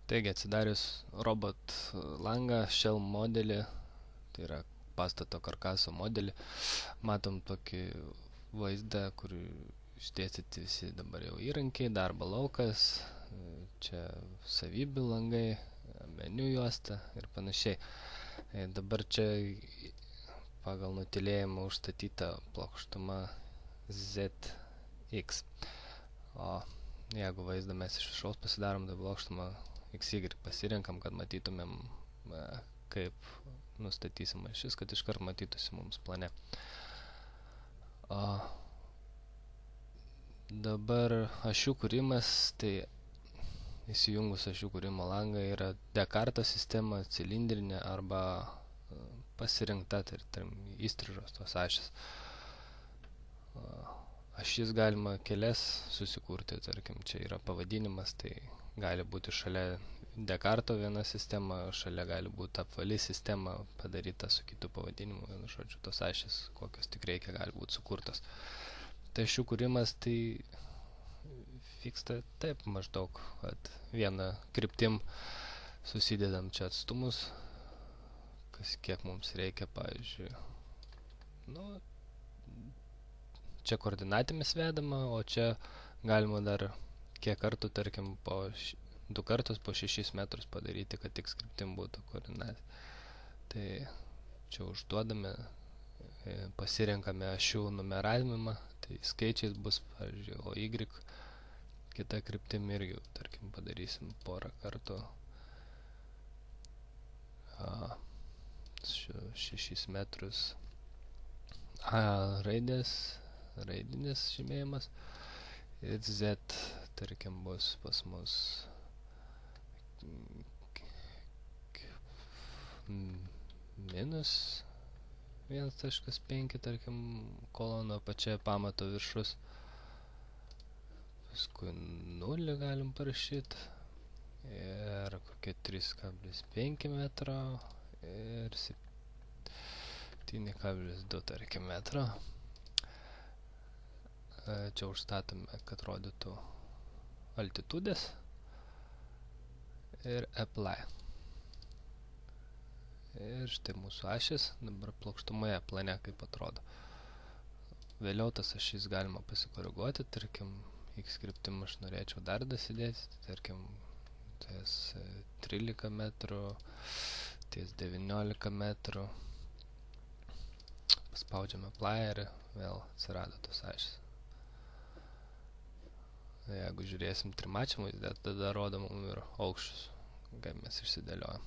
Taigi atsidarius robot langą, Shell modelį, tai yra pastato karkaso modelį, matom tokį vaizdą, kur išdėstyti visi dabar jau įrankiai, darbo laukas, čia savybių langai, meniu juosta ir panašiai. Dabar čia pagal nutylėjimą užstatyta plokštuma ZX. O jeigu vaizdą mes iš viršaus pasidarom, tai plokštumą XY pasirenkam, kad matytumėm, kaip nustatysim ašis, kad iškart matytųsi mums plane. O dabar ašių kūrimas, tai įsijungus ašių kūrimo langą yra Descartes sistema, cilindrinė arba pasirinkta, tarkim, įstrižos tos ašis. Ašis galima kelias susikurti, tarkim, čia yra pavadinimas, tai gali būti šalia Descartes viena sistema, šalia gali būti apvali sistema padaryta su kitu pavadinimu, vienu žodžiu, tos ašis, kokios tik reikia, gali būti sukurtos. Tai ašių kūrimas tai vyksta taip maždaug, kad vieną kryptim susidedam čia atstumus, kiek mums reikia, pavyzdžiui, čia koordinatėmis vedama, o čia galima dar kiek kartų, tarkim, du kartus po 6 metrus padaryti, kad tik kryptim būtų koordinatė. Tai čia užduodame, pasirenkame ašių numeravimą, tai skaičiais bus, pavyzdžiui, o Y kita kryptim irgi, tarkim, padarysim porą kartų 6 metrus. A raidinis žymėjimas ir Z, tarkim, bus pas mus minus 1.5, tarkim, kolono apačioje pamato viršus, paskui 0 galim parašyti ir kokie 3,5 metro ir 7,2, tarkim, metro. Čia užstatome, kad rodytų altitudės ir apply. Ir štai mūsų ašis dabar plokštumoje plane kaip atrodo. Vėliau tas ašis galima pasikoreguoti, tarkim, X kryptim aš norėčiau dar dasidėti, tarkim, ties 13 metrų, ties 19 metrų. Paspaudžiame apply ir vėl atsirado tos ašis. Jeigu žiūrėsim trimačiam vaizdą, tada rodo mum ir aukščius, kaip mes išsidėliojam.